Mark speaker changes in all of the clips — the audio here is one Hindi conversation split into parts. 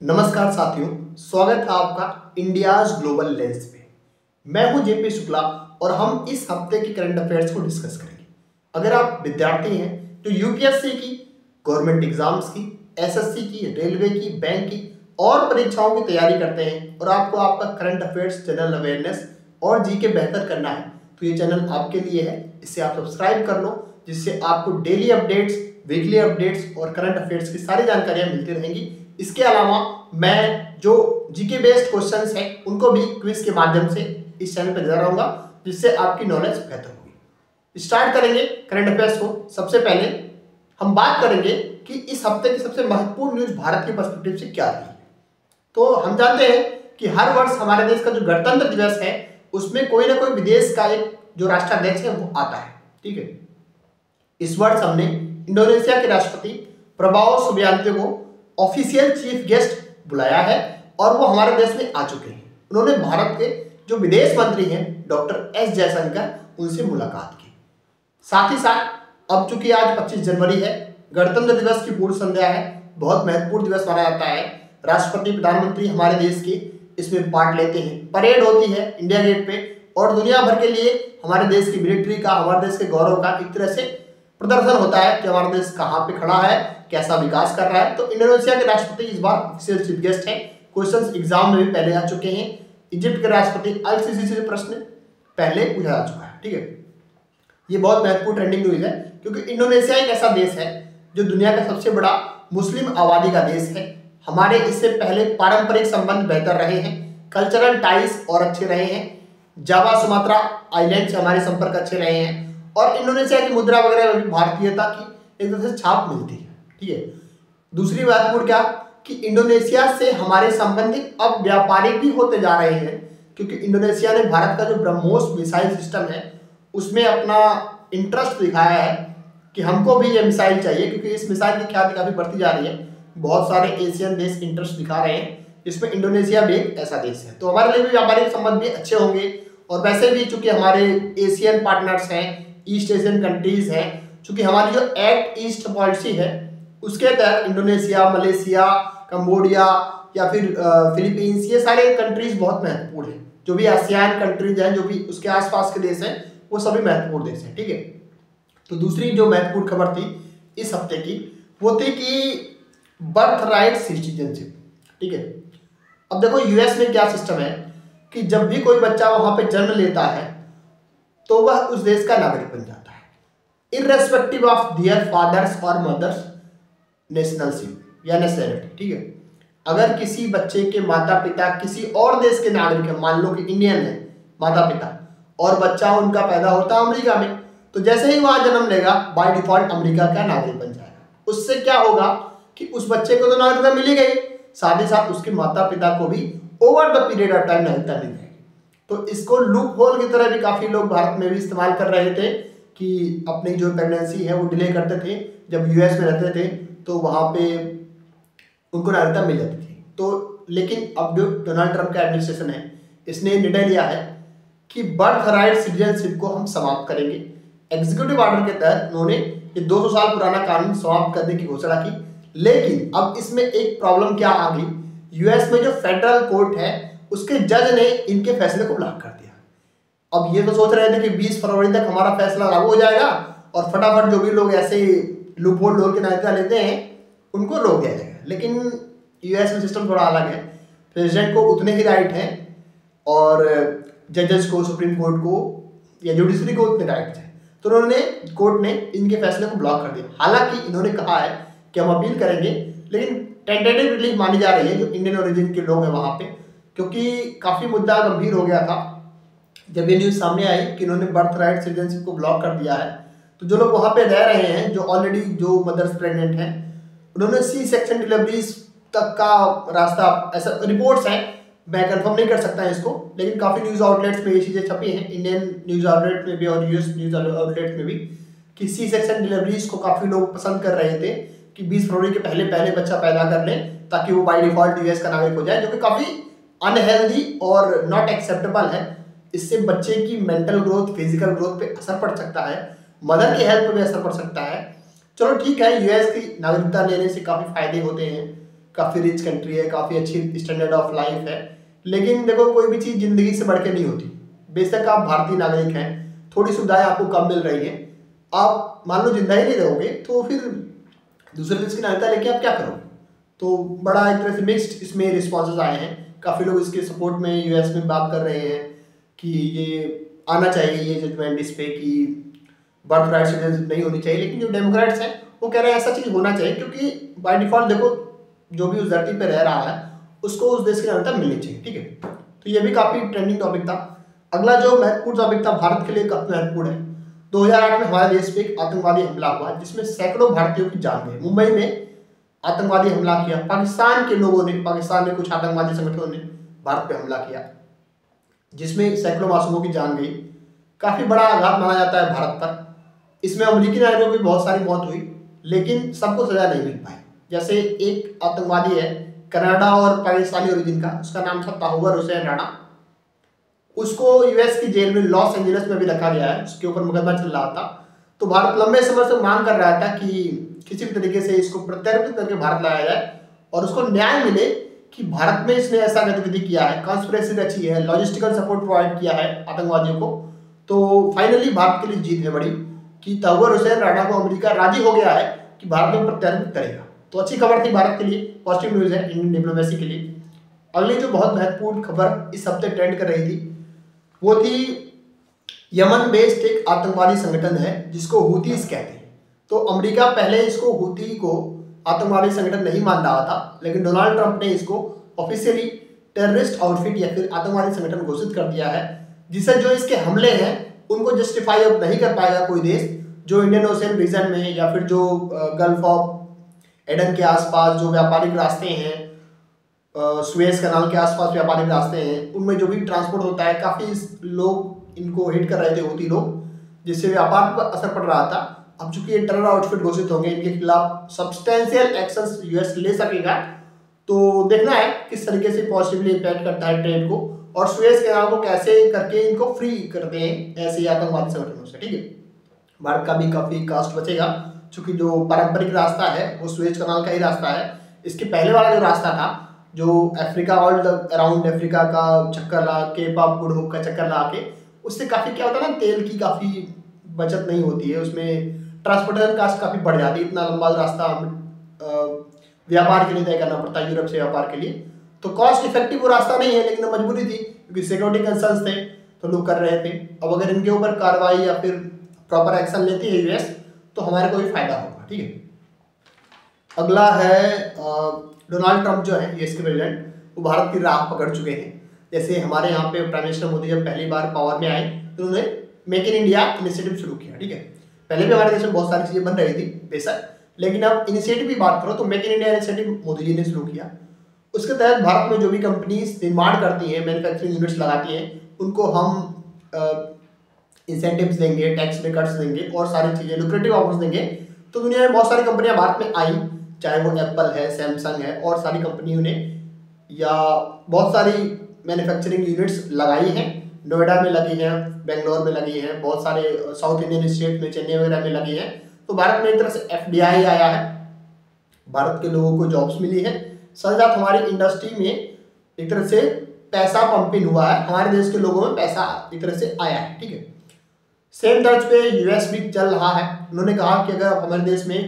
Speaker 1: नमस्कार साथियों, स्वागत है आपका इंडियाज ग्लोबल लेंस पे। मैं हूं जेपी शुक्ला और हम इस हफ्ते के करंट अफेयर्स को डिस्कस करेंगे। अगर आप विद्यार्थी हैं तो यूपीएससी की, गवर्नमेंट एग्जाम्स की, एसएससी की, रेलवे की, बैंक की और परीक्षाओं की तैयारी करते हैं और आपको आपका करंट अफेयर्स, जनरल अवेयरनेस और जीके बेहतर करना है तो ये चैनल आपके लिए है। इसे आप सब्सक्राइब कर लो, जिससे आपको डेली अपडेट्स, वीकली अपडेट्स और करंट अफेयर्स की सारी जानकारियां मिलती रहेंगी। इसके अलावा मैं जो जीके बेस्ड क्वेश्चंस हैं उनको भी क्विज के माध्यम से इस चैनल पर दे रहूंगा, जिससे आपकी नॉलेज बेहतर होगी। स्टार्ट करेंगे करंट अफेयर्स को। सबसे पहले हम बात करेंगे कि इस हफ्ते की सबसे महत्वपूर्ण न्यूज भारत के पर्सपेक्टिव से क्या रही। तो हम जानते हैं कि हर वर्ष हमारे देश का जो गणतंत्र दिवस है उसमें कोई ना कोई विदेश का एक जो राष्ट्राध्यक्ष है वो आता है। ठीक है, इस वर्ष हमने इंडोनेशिया के राष्ट्रपति प्रबावो सुबियांतो को ऑफिशियल चीफ गेस्ट बुलाया है और वो हमारे देश में आ चुके हैं। उन्होंने भारत के जो विदेश मंत्री हैं डॉक्टर एस जयशंकर, उनसे मुलाकात की। साथ ही साथ अब चूंकि आज 25 जनवरी है, गणतंत्र दिवस की पूर्व संध्या है, बहुत महत्वपूर्ण दिवस माना जाता है। राष्ट्रपति, प्रधानमंत्री हमारे देश के इसमें पार्ट लेते हैं, परेड होती है इंडिया गेट पे और दुनिया भर के लिए हमारे देश की मिलिट्री का, हमारे देश के गौरव का एक तरह से प्रदर्शन होता है कि हमारा देश कहाँ पे खड़ा है, कैसा विकास कर रहा है। तो इंडोनेशिया के राष्ट्रपति इस बार ऑफिशियल चीफ गेस्ट हैं। क्वेश्चंस एग्जाम में भी पहले आ चुके हैं। इजिप्ट के राष्ट्रपति अल सीसी से प्रश्न पहले पूछा जा चुका है। ठीक है, ये बहुत महत्वपूर्ण ट्रेंडिंग न्यूज है क्योंकि इंडोनेशिया एक ऐसा देश है जो दुनिया का सबसे बड़ा मुस्लिम आबादी का देश है। हमारे इससे पहले पारंपरिक संबंध बेहतर रहे हैं, कल्चरल टाइज और अच्छे रहे हैं। जावा, सुमात्रा आइलैंड से हमारे संपर्क अच्छे रहे हैं और इंडोनेशिया की मुद्रा वगैरह में भी भारतीयता की एक तरह से छाप मिलती है। ठीक है, दूसरी महत्वपूर्ण क्या कि इंडोनेशिया से हमारे संबंध अब व्यापारिक भी होते जा रहे हैं क्योंकि इंडोनेशिया ने भारत का जो ब्रह्मोस मिसाइल सिस्टम है उसमें अपना इंटरेस्ट दिखाया है कि हमको भी ये मिसाइल चाहिए, क्योंकि इस मिसाइल की ख्याति काफी बढ़ती जा रही है। बहुत सारे एशियन देश इंटरेस्ट दिखा रहे हैं, इसमें इंडोनेशिया भी एक ऐसा देश है। तो हमारे लिए भी व्यापारिक संबंध भी अच्छे होंगे और वैसे भी चूंकि हमारे एशियन पार्टनर्स हैं, ईस्ट एशियन कंट्रीज हैं, चूंकि हमारी जो एक्ट ईस्ट पॉलिसी है उसके तहत इंडोनेशिया, मलेशिया, कंबोडिया या फिर फिलीपींस, ये सारे कंट्रीज बहुत महत्वपूर्ण हैं। जो भी आसियान कंट्रीज हैं, जो भी उसके आसपास के देश हैं, वो सभी महत्वपूर्ण देश हैं। ठीक है, तो दूसरी जो महत्वपूर्ण खबर थी इस हफ्ते की वो थी कि बर्थ राइट सिटीजनशिप। ठीक है, अब देखो यूएस में क्या सिस्टम है कि जब भी कोई बच्चा वहां पे जन्म लेता है तो वह उस देश का नागरिक बन जाता है, इर्रेस्पेक्टिव ऑफ देयर फादर्स और मदर्स नेशनलशिप या नेशनलिटी। ठीक है, अगर किसी बच्चे के माता पिता किसी और देश के नागरिक है, मान लो कि इंडियन है माता पिता और बच्चा उनका पैदा होता है अमेरिका में, तो जैसे ही वहां जन्म लेगा बाय डिफॉल्ट अमेरिका का नागरिक बन जाएगा। उससे क्या होगा कि उस बच्चे को तो नागरिकता मिली गई, साथ ही साथ उसके माता पिता को भी over the period of time नागरिकता मिल जाएगी। तो इसको लूप होल की तरह भी काफी लोग भारत में भी इस्तेमाल कर रहे थे कि अपनी जो प्रेगनेंसी है वो डिले करते थे। जब यूएस में रहते थे तो वहां पे उनको नागरिकता मिल जाती थी। तो लेकिन अब जो डोनाल्ड ट्रंप का एडमिनिस्ट्रेशन है इसने निर्णय लिया है कि बर्थ राइट सिटीजनशिप को हम समाप्त करेंगे। एग्जीक्यूटिव ऑर्डर के तहत उन्होंने ये 200 साल पुराना कानून समाप्त करने की घोषणा की। लेकिन अब इसमें एक प्रॉब्लम क्या आ गई, यूएस में जो फेडरल कोर्ट है उसके जज ने इनके फैसले को ब्लॉक कर दिया। अब ये तो सोच रहे थे कि 20 फरवरी तक हमारा फैसला लागू हो जाएगा और फटाफट जो भी लोग ऐसे लूप होल ढोल के नागरिकता लेते हैं उनको रोक दिया जाएगा। लेकिन यूएस में सिस्टम थोड़ा अलग है, प्रेसिडेंट को उतने ही राइट हैं और जजेस को, सुप्रीम कोर्ट को या जुडिशरी को उतने राइट हैं। तो उन्होंने, कोर्ट ने इनके फैसले को ब्लॉक कर दिया। हालांकि इन्होंने कहा है कि हम अपील करेंगे, लेकिन टेंटेटिव रिलीफ मानी जा रही है जो इंडियन ओरिजिन के लोग हैं वहां पे, क्योंकि काफी मुद्दा गंभीर हो गया था जब ये न्यूज सामने आई कि इन्होंने बर्थ राइट सिटीजनशिप को ब्लॉक कर दिया है। तो जो लोग वहां पे रह रहे हैं, जो ऑलरेडी जो मदर्स प्रेग्नेंट हैं, उन्होंने सी सेक्शन डिलीवरीज तक का रास्ता, ऐसा रिपोर्ट्स हैं, मैं कंफर्म नहीं कर सकता इसको, लेकिन काफी न्यूज आउटलेट्स में ये चीजें छपी हैं, इंडियन न्यूज आउटलेट में भी और यूएस न्यूज आउटलेट में भी, कि सी सेक्शन डिलीवरीज को काफी लोग पसंद कर रहे थे कि 20 फरवरी के पहले पहले बच्चा पैदा कर लें ताकि वो बाय डिफॉल्ट यूएस का नागरिक हो जाए, जो कि काफी अनहेल्दी और नॉट एक्सेप्टेबल है। इससे बच्चे की मेंटल ग्रोथ, फिजिकल ग्रोथ पे असर पड़ सकता है, मदर की हेल्थ पे भी असर पड़ सकता है। चलो ठीक है, यूएस की नागरिकता लेने से काफी फायदे होते हैं, काफ़ी रिच कंट्री है, काफ़ी अच्छी स्टैंडर्ड ऑफ लाइफ है, लेकिन देखो कोई भी चीज़ ज़िंदगी से बढ़ के नहीं होती। बेशक आप भारतीय नागरिक हैं, थोड़ी सुविधाएं आपको कम मिल रही है, आप मान लो जिंदा ही नहीं रहोगे तो फिर दूसरे देश की नागरिकता लेके आप क्या करोगे। तो बड़ा एक तरह से मिक्स्ड इसमें रिस्पॉन्सेज आए हैं। काफ़ी लोग इसके सपोर्ट में यूएस में बात कर रहे हैं कि ये आना चाहिए ये जजमेंट इस पे कि बर्थ राइट सिटीजन नहीं होनी चाहिए, लेकिन जो डेमोक्रेट्स हैं वो कह रहे हैं ऐसा चीज़ होना चाहिए, क्योंकि बाय डिफॉल्ट देखो जो भी उस धरती पर रह रहा है उसको उस देश की नागरिकता मिलनी चाहिए। ठीक है, तो ये भी काफ़ी ट्रेंडिंग टॉपिक था। अगला जो महत्वपूर्ण टॉपिक था भारत के लिए काफ़ी महत्वपूर्ण है। 2008 में हमारे देश पे एक आतंकवादी हमला हुआ जिसमें सैकड़ों भारतीयों की जान गई। मुंबई में आतंकवादी हमला किया पाकिस्तान के लोगों ने, पाकिस्तान में कुछ आतंकवादी संगठनों ने भारत पे हमला किया जिसमें सैकड़ों मासूमों की जान गई। काफ़ी बड़ा आघात माना जाता है भारत पर। इसमें अमेरिकी नागरिकों की बहुत सारी मौत हुई, लेकिन सबको सजा नहीं मिल पाई। जैसे एक आतंकवादी है कनाडा और पाकिस्तानी ओरिजिन का, उसका नाम था ताहूर हुसैन राणा। उसको यूएस की जेल में लॉस एंजलिस में भी रखा गया है, उसके ऊपर मुकदमा चल रहा था। तो भारत लंबे समय से मांग कर रहा था कि किसी भी तरीके से इसको प्रत्यार्पित करके भारत लाया जाए और उसको न्याय मिले कि भारत में इसने ऐसा गतिविधि किया है, कॉन्स्पिरेसी रची है, लॉजिस्टिकल सपोर्ट प्रोवाइड किया है आतंकवादियों को। तो फाइनली भारत के लिए जीत है बड़ी कि ताहूर हुसैन राणा को अमेरिका राजी हो गया है कि भारत में प्रत्यार्पित करेगा। तो अच्छी खबर थी भारत के लिए, पॉजिटिव न्यूज़ है इंडियन डिप्लोमेसी के लिए। अगली जो बहुत महत्वपूर्ण खबर इस हफ्ते ट्रेंड कर रही थी वो थी यमन बेस्ड एक आतंकवादी संगठन है जिसको हूतीस कहते हैं। तो अमेरिका पहले इसको हूती को आतंकवादी संगठन नहीं मान रहा था, लेकिन डोनाल्ड ट्रंप ने इसको ऑफिशियली टेररिस्ट आउटफिट या फिर आतंकवादी संगठन घोषित कर दिया है, जिससे जो इसके हमले हैं उनको जस्टिफाई अब नहीं कर पाएगा कोई देश जो इंडियन ओशन रीजन में या फिर जो गल्फ ऑफ एडन के आसपास जो व्यापारिक रास्ते हैं, सुएज कनाल के आसपास व्यापारिक रास्ते हैं, उनमें जो भी ट्रांसपोर्ट होता है, काफ़ी लोग इनको हिट कर रहे थे हूती लोग, जिससे व्यापार पर असर पड़ रहा था। अब चूंकि ये टेरर आउटफिट घोषित होंगे, इनके खिलाफ सब्सटेंशियल एक्शंस यूएस ले सकेगा। तो देखना है किस तरीके से पॉजिटिवली इम्पैक्ट करता है ट्रेड को और सुएज कैनाल को कैसे करके इनको फ्री करते हैं ऐसे आतंकवादी संगठनों से। ठीक है, भारत का भी काफ़ी कास्ट बचेगा, चूंकि जो पारंपरिक रास्ता है वो सुएज कनाल का ही रास्ता है। इसके पहले वाला जो रास्ता था जो अफ्रीका ऑल अराउंड अफ्रीका का चक्कर ला के, पाप गुड होप का चक्कर ला के, उससे काफ़ी क्या होता है ना, तेल की काफ़ी बचत नहीं होती है, उसमें ट्रांसपोर्टेशन कास्ट काफ़ी बढ़ जाती है। इतना लंबा रास्ता व्यापार के लिए तय करना पड़ता है, यूरोप से व्यापार के लिए। तो कॉस्ट इफेक्टिव वो रास्ता नहीं है, लेकिन मजबूरी थी क्योंकि सिक्योरिटी कंसर्न्स थे तो लोग कर रहे थे। अब अगर इनके ऊपर कार्रवाई या फिर प्रॉपर एक्शन लेती है यूएस तो हमारे को भी फायदा होगा। ठीक है, अगला है डोनाल्ड ट्रंप जो है यूएस के प्रेसिडेंट, वो भारत की राह पकड़ चुके हैं। जैसे हमारे यहाँ पे प्राइम मिनिस्टर मोदी जब पहली बार पावर में आए तो उन्होंने मेक इन इंडिया इनिशिएटिव शुरू किया। ठीक है, पहले भी हमारे देश में बहुत सारी चीज़ें बन रही थी बेशक, लेकिन अब इनिशिएटिव की बात करो तो make in India initiative Modi ji ने शुरू किया। उसके तहत भारत में जो भी कंपनीज निर्माण करती हैं, मैन्युफैक्चरिंग यूनिट्स लगाती हैं, उनको हम इंसेंटिव्स देंगे, टैक्स में कट्स देंगे और सारी चीज़ें लुक्रेटिव ऑफर्स देंगे। तो दुनिया में बहुत सारी कंपनियां भारत में आई, चाहे वो एप्पल है, सैमसंग है और सारी कंपनियों ने या बहुत सारी मैन्युफैक्चरिंग यूनिट्स लगाई हैं। नोएडा में लगी हैं, बेंगलोर में लगी हैं, बहुत सारे साउथ इंडियन स्टेट में, चेन्नई वगैरह में लगी हैं। तो भारत में एक तरह से एफडीआई आया है, भारत के लोगों को जॉब्स मिली है, साथ साथ हमारी इंडस्ट्री में एक तरह से पैसा पंपिंग हुआ है, हमारे देश के लोगों में पैसा एक तरह से आया है। ठीक है, सेम तर्ज पे यूएस भी चल रहा है। उन्होंने कहा कि अगर आप हमारे देश में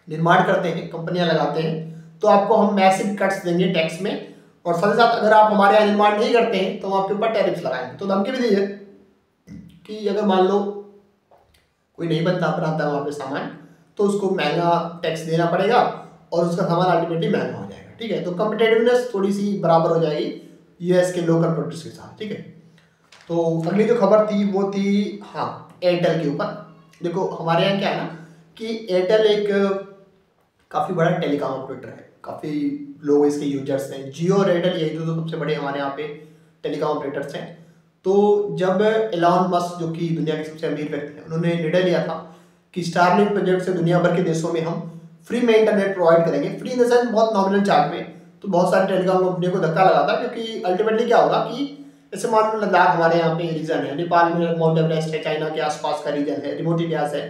Speaker 1: निर्माण करते हैं, कंपनियां लगाते हैं, तो आपको हम मैसिव कट्स देंगे टैक्स में, और साथ ही साथ अगर आप हमारे यहाँ निर्माण नहीं करते हैं तो हम आपके ऊपर टैरिफ्स लगाएंगे। तो धमकी भी दी है कि अगर मान लो कोई नहीं बनाता है वहाँ पे सामान तो उसको महंगा टैक्स देना पड़ेगा और उसका सामान अल्टीमेटली महंगा हो जाएगा। ठीक है, तो कम्पिटेटिवनेस थोड़ी सी बराबर हो जाएगी यूएस के लोकल प्रोड्यूस के साथ। ठीक है, तो अगली जो खबर थी वो थी एयरटेल के ऊपर। देखो हमारे यहाँ क्या है ना कि एयरटेल एक काफ़ी बड़ा टेलीकॉम ऑपरेटर है, काफ़ी लोग इसके यूजर्स हैं। जियो और एयरटेल यही दो सबसे बड़े हमारे यहाँ पे टेलीकॉम ऑपरेटर्स हैं। तो जब एलॉन मस्क जो कि दुनिया के सबसे अमीर व्यक्ति हैं, उन्होंने निर्णय लिया था कि स्टारलिंक प्रोजेक्ट से दुनिया भर के देशों में हम फ्री में इंटरनेट प्रोवाइड करेंगे, फ्री इन द सेंस बहुत नॉमिनल चार्ज में। तो बहुत सारे टेलीकॉम कंपनियों को धक्का लगा था, क्योंकि अल्टीमेटली क्या होगा कि जैसे मान लो लद्दाख हमारे यहाँ पे रीजन है, नेपाल में माउंट एवरेस्ट है, चाइना के आसपास का रीजन है, रिमोट एरियाज है,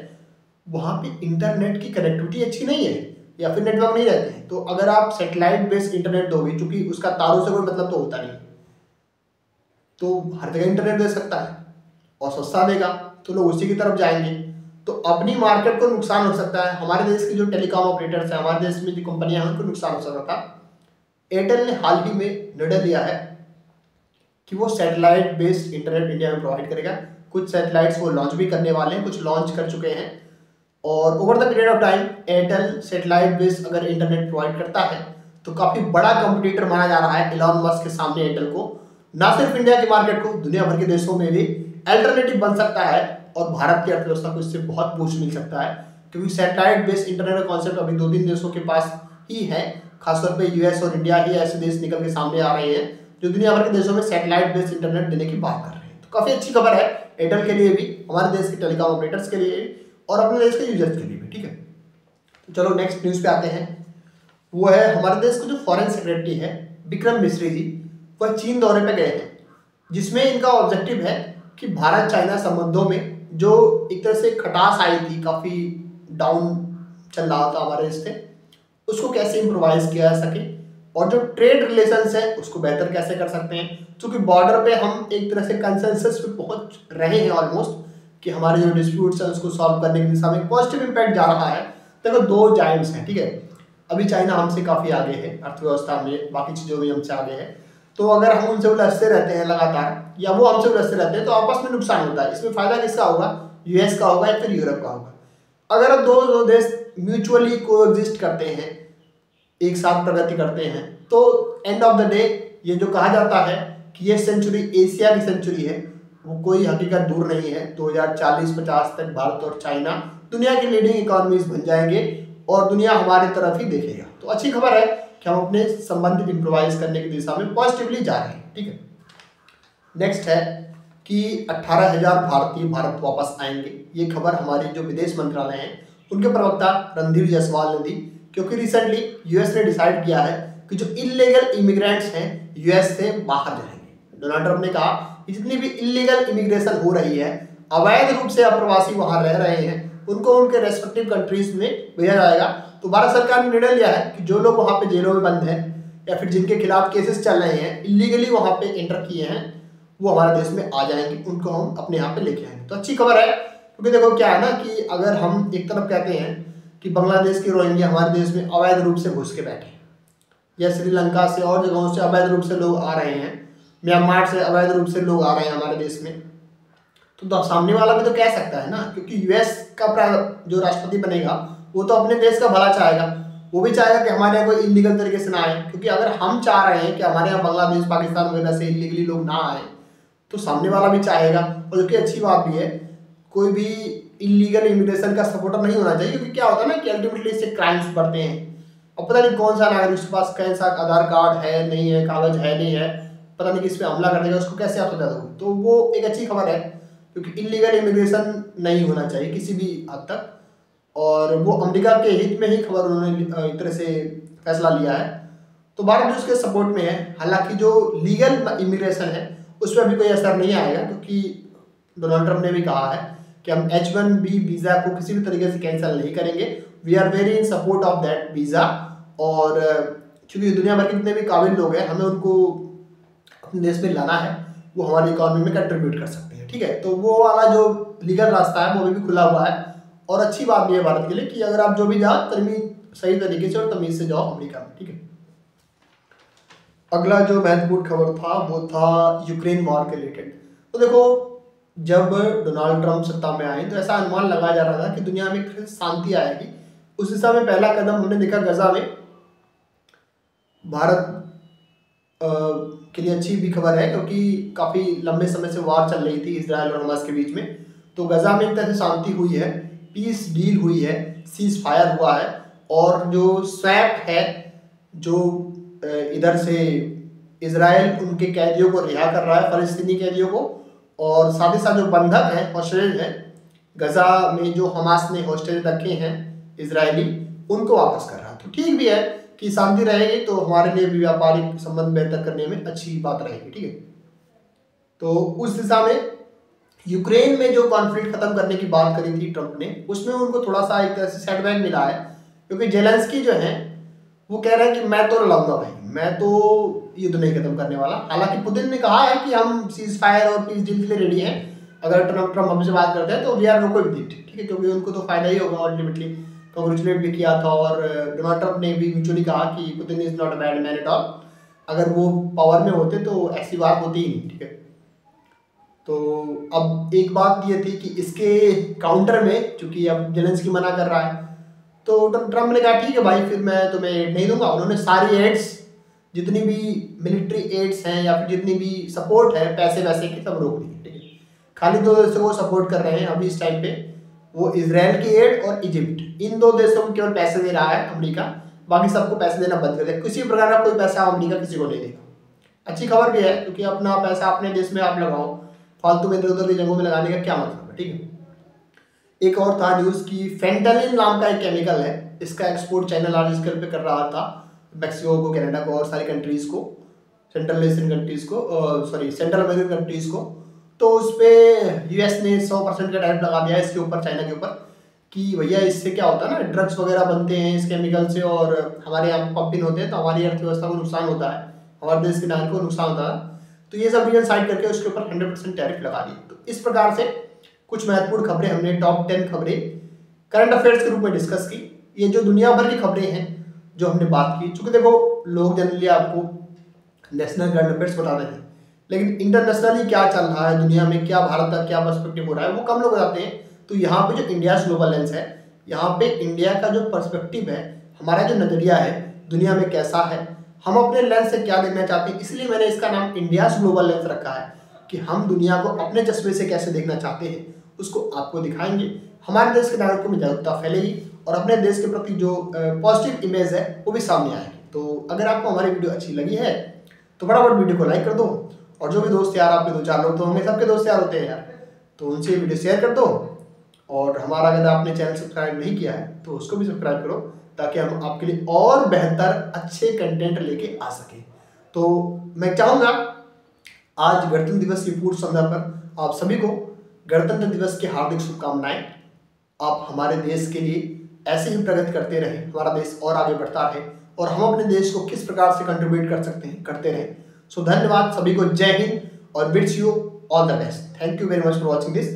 Speaker 1: वहाँ पे इंटरनेट की कनेक्टिविटी अच्छी नहीं है। या फिर नेटवर्क नहीं रहते हैं, तो अगर आप सैटेलाइट बेस्ड इंटरनेट दोगे, चूंकि उसका तारों से कोई मतलब तो होता नहीं, तो हर जगह इंटरनेट दे सकता है और सस्ता देगा, तो लोग उसी की तरफ जाएंगे, तो अपनी मार्केट को नुकसान हो सकता है। हमारे देश के जो टेलीकॉम ऑपरेटर्स हैं, हमारे देश में जो कंपनियां हैं, उनको नुकसान हो सकता था। एयरटेल ने हाल ही में निर्णय लिया है कि वो सैटेलाइट बेस्ड इंटरनेट इंडिया में प्रोवाइड करेगा। कुछ सैटेलाइट्स वो लॉन्च भी करने वाले हैं, कुछ लॉन्च कर चुके हैं, और over the period of time Airtel satellite based अगर इंटरनेट प्रोवाइड करता है तो काफ़ी बड़ा कंपटीटर माना जा रहा है इलॉन मस्क के सामने एयरटेल को। ना सिर्फ इंडिया की मार्केट को, दुनिया भर के देशों में भी अल्टरनेटिव बन सकता है और भारत की अर्थव्यवस्था को इससे बहुत बूस्ट मिल सकता है, क्योंकि सैटेलाइट बेस्ड इंटरनेट का कॉन्सेप्ट अभी 2-3 देशों के पास ही है। खासतौर पे यूएस और इंडिया ही ऐसे देश निकल के सामने आ रहे हैं जो दुनिया भर के देशों में सैटेलाइट बेस्ड इंटरनेट देने की बात कर रहे हैं। तो काफ़ी अच्छी खबर है एयरटेल के लिए भी, हमारे देश के टेलीकॉम ऑपरेटर्स के लिए भी, और अपने देश के यूजर्स के लिए भी। ठीक है, तो चलो नेक्स्ट न्यूज़ पे आते हैं। वो है हमारे देश के जो फॉरेन सेक्रेटरी है विक्रम मिश्री जी, वह चीन दौरे पे गए हैं, जिसमें इनका ऑब्जेक्टिव है कि भारत चाइना संबंधों में जो एक तरह से खटास आई थी, काफ़ी डाउन चल रहा था हमारे रिश्ते, उसको कैसे इम्प्रोवाइज किया जा सके, और जो ट्रेड रिलेशंस है उसको बेहतर कैसे कर सकते हैं। क्योंकि बॉर्डर पे हम एक तरह से कंसेंसस पे पहुंच रहे हैं ऑलमोस्ट, कि हमारे जो डिस्प्यूट्स हैं उसको सॉल्व करने की दिशा में पॉजिटिव इम्पैक्ट जा रहा है। देखो, दो जायंट्स हैं, ठीक है, अभी चाइना हमसे काफ़ी आगे है अर्थव्यवस्था में, बाकी चीज़ों में हमसे आगे है, तो अगर हम उनसे उलझते रहते हैं लगातार, या वो हमसे उलझते रहते हैं, तो आपस में नुकसान होता है। इसमें फायदा किसका होगा? यूएस का होगा या फिर यूरोप का होगा। अगर अब दो देश म्यूचुअली कोएग्जिस्ट करते हैं, एक साथ प्रगति करते हैं, तो एंड ऑफ द डे ये जो कहा जाता है कि ये सेंचुरी एशिया की सेंचुरी है, वो कोई हकीकत दूर नहीं है। 2040-50 तक भारत और चाइना दुनिया की लीडिंग इकोनॉमीज बन जाएंगे और दुनिया हमारी तरफ ही देखेगा। तो अच्छी खबर है कि हम अपने संबंध इम्प्रोवाइज करने की दिशा में पॉजिटिवली जा रहे हैं। ठीक है, नेक्स्ट है कि 18,000 भारतीय भारत वापस आएंगे। ये खबर हमारी जो विदेश मंत्रालय है उनके प्रवक्ता रणधीर जायसवाल ने दी, क्योंकि रिसेंटली यूएस ने डिसाइड किया है कि जो इलीगल इमिग्रेंट्स हैं यूएस से बाहर जाएंगे। डोनाल्ड ट्रंप ने कहा कि जितनी भी इलीगल इमिग्रेशन हो रही है, अवैध रूप से अप्रवासी वहां रह रहे हैं, उनको उनके रेस्पेक्टिव कंट्रीज में भेजा जाएगा। तो भारत सरकार ने निर्णय लिया है कि जो लोग वहां पे जेलों में बंद हैं या फिर जिनके खिलाफ केसेस चल रहे हैं, इलीगली वहां पे एंटर किए हैं, वो हमारे देश में आ जाएंगे, उनको हम अपने यहाँ पे लेके आएंगे। तो अच्छी खबर है, क्योंकि देखो क्या है ना कि अगर हम एक तरफ कहते हैं कि बांग्लादेश के रोहिंग्या हमारे देश में अवैध रूप से घुस के बैठे हैं, या श्रीलंका से और जगहों से अवैध रूप से लोग आ रहे हैं, म्यांमार से अवैध रूप से लोग आ रहे हैं हमारे देश में, तो सामने वाला भी तो कह सकता है ना, क्योंकि यूएस का जो राष्ट्रपति बनेगा वो तो अपने देश का भला चाहेगा, वो भी चाहेगा कि हमारे यहाँ कोई इलीगल तरीके से ना आए। क्योंकि अगर हम चाह रहे हैं कि हमारे यहाँ बांग्लादेश पाकिस्तान वगैरह से इलीगली लोग ना आए, तो सामने वाला भी चाहेगा। और जो कि अच्छी बात भी है, कोई भी इलीगल इमिग्रेशन का सपोर्टर नहीं होना चाहिए, क्योंकि क्या होता है ना कि अल्टीमेटली इससे क्राइम्स बढ़ते हैं। अब पता नहीं कौन सा नागरिक उसके पास कैसा आधार कार्ड है, नहीं है, कागज है, नहीं है, पता नहीं किस पे हमला कर देगा, उसको कैसे आप सजा दोगे। तो वो एक अच्छी खबर है, क्योंकि इलीगल इमिग्रेशन नहीं होना चाहिए किसी भी हद तक, और वो अमेरिका के हित में ही खबर उन्होंने एक तरह से फैसला लिया है। तो भारत भी उसके सपोर्ट में है। हालांकि जो लीगल इमिग्रेशन है उस पर भी कोई असर नहीं आएगा, क्योंकि डोनाल्ड ट्रंप ने भी कहा है कि हम H1B वीज़ा को किसी भी तरीके से कैंसिल नहीं करेंगे, we are very in support of that visa. और क्योंकि दुनिया भर के जितने भी काबिल लोग हैं, हमें उनको अपने देश में लाना है, वो हमारी इकोनॉमी में कंट्रीब्यूट कर सकते हैं। ठीक है, तो वो वाला जो लीगल रास्ता है वो भी खुला हुआ है, और अच्छी बात भी है भारत के लिए कि अगर आप जो भी जाओ सही तरीके से और तमीज से जाओ अमेरिका में। ठीक है, अगला जो महत्वपूर्ण खबर था वो था यूक्रेन वॉर के रिलेटेड। तो देखो, जब डोनाल्ड ट्रंप सत्ता में आए तो ऐसा अनुमान लगाया जा रहा था कि दुनिया में फिर शांति आएगी। उस दिशा में पहला कदम हमने देखा गजा में। भारत के लिए अच्छी भी खबर है, क्योंकि काफ़ी लंबे समय से वार चल रही थी इजराइल और हमास के बीच में। तो गजा में एक तरह से शांति हुई है, पीस डील हुई है, सीज फायर हुआ है, और जो स्वैप है, जो इधर से इजराइल उनके कैदियों को रिहा कर रहा है, फलस्तीनी कैदियों को, और साथ ही साथ जो बंधक हैं, हॉस्टेज हैं गजा में, जो हमास ने हॉस्टेज रखे हैं इजरायली, उनको वापस कर रहा है। तो ठीक भी है कि शांति रहेगी तो हमारे लिए भी व्यापारिक संबंध बेहतर करने में अच्छी बात रहेगी। ठीक है, तो उस दिशा में यूक्रेन में जो कॉन्फ्लिक्ट खत्म करने की बात करी थी ट्रंप ने, उसमें उनको थोड़ा सा एक तरह से सेटबैक मिला है, क्योंकि जेलेंस्की जो है वो कह रहे हैं कि मैं तो लड़ूंगा भाई, मैं तो युद्ध नहीं खत्म करने वाला। हालांकि पुतिन ने कहा है कि हम सीज फायर और पीस डील के लिए रेडी हैं, अगर ट्रम्प हमसे बात करते हैं तो वी आर रोको विद इट, ठीक है, क्योंकि उनको तो फायदा ही होगा अल्टीमेटली। कांग्रेचुलेट भी किया था और डोनाल्ड ट्रम्प ने भी म्यूचुअली कहा कि Putin is not a bad man at all, अगर वो पावर में होते तो ऐसी बात होती ही नहीं, ठीक है। तो अब एक बात ये थी कि इसके काउंटर में चूंकि अब जेलेंस्की मना कर रहा है तो ट्रम्प ने कहा ठीक है भाई, फिर मैं तुम्हें एड नहीं दूंगा। उन्होंने सारी एड्स, जितनी भी मिलिट्री एड्स हैं या फिर जितनी भी सपोर्ट है पैसे वैसे की, सब रोक दी, ठीक है। खाली दो देशों को सपोर्ट कर रहे हैं अभी इस टाइम पे, वो इजराइल की एड और इजिप्ट, इन दो देशों को केवल पैसे दे रहा है अमेरिका, बाकी सबको पैसे देना बंद कर दिया। किसी प्रकार का कोई पैसा अमेरिका किसी को नहीं देगा। अच्छी खबर भी है क्योंकि अपना पैसा अपने देश में आप लगाओ, फालतू में इधर उधर की जगहों में लगाने का क्या मतलब है, ठीक है। एक और था न्यूज़ की फेंटानिल नाम का एक केमिकल है, इसका एक्सपोर्ट चाइना लार्ज स्केल पे कर रहा था मैक्सिको को, कनाडा को और सारी कंट्रीज को, सेंट्रल एशियन कंट्रीज को, सॉरी सेंट्रल अमेरिकन कंट्रीज को। तो उस पर यूएस ने 100% का टैरिफ लगा दिया इसके ऊपर, चाइना के ऊपर, कि भैया इससे क्या होता है ना, ड्रग्स वगैरह बनते हैं इस केमिकल से और हमारे यहाँ पंपिंग होते हैं तो हमारी अर्थव्यवस्था को नुकसान होता है, हमारे देश के नागरिक को नुकसान होता है। तो ये सब रीजन साइड करके उसके ऊपर 100% टैरिफ लगा दिए। तो इस प्रकार से कुछ महत्वपूर्ण खबरें हमने टॉप 10 खबरें करंट अफेयर्स के रूप में डिस्कस की। ये जो दुनिया भर की खबरें हैं जो हमने बात की, चूंकि देखो लोग जनरली आपको नेशनल करंट अफेयर्स बताते हैं, लेकिन इंटरनेशनली क्या चल रहा है दुनिया में, क्या भारत का क्या पर्सपेक्टिव हो रहा है, वो कम लोग बताते हैं। तो यहाँ पे जो इंडिया ग्लोबल लेंस है, यहाँ पे इंडिया का जो पर्सपेक्टिव है, हमारा जो नजरिया है दुनिया में कैसा है, हम अपने लेंस से क्या देखना चाहते हैं, इसलिए मैंने इसका नाम इंडिया ग्लोबल लेंस रखा है कि हम दुनिया को अपने चश्मे से कैसे देखना चाहते हैं उसको आपको दिखाएंगे। हमारे देश के नागरिकों में जागरूकता फैलेगी और अपने देश के प्रति जो पॉजिटिव इमेज है वो भी सामने आएगी। तो अगर आपको हमारी वीडियो अच्छी लगी है तो फटाफट वीडियो को लाइक कर दो, और जो भी दोस्त यार आपके 2-4 लोग, तो हमें सबके दोस्त यार होते हैं यार, तो उनसे वीडियो शेयर कर दो। और हमारा अगर आपने चैनल सब्सक्राइब नहीं किया है तो उसको भी सब्सक्राइब करो, ताकि हम आपके लिए और बेहतर अच्छे कंटेंट लेके आ सकें। तो मैं चाहूँगा आज गणतंत्र दिवस की पूर्व संध्या पर आप सभी को गणतंत्र दिवस की हार्दिक शुभकामनाएं। आप हमारे देश के लिए ऐसे ही प्रगति करते रहें, हमारा देश और आगे बढ़ता रहे और हम अपने देश को किस प्रकार से कंट्रीब्यूट कर सकते हैं करते रहें। सो धन्यवाद सभी को, जय हिंद और wish you all the best. Thank you very much for watching this.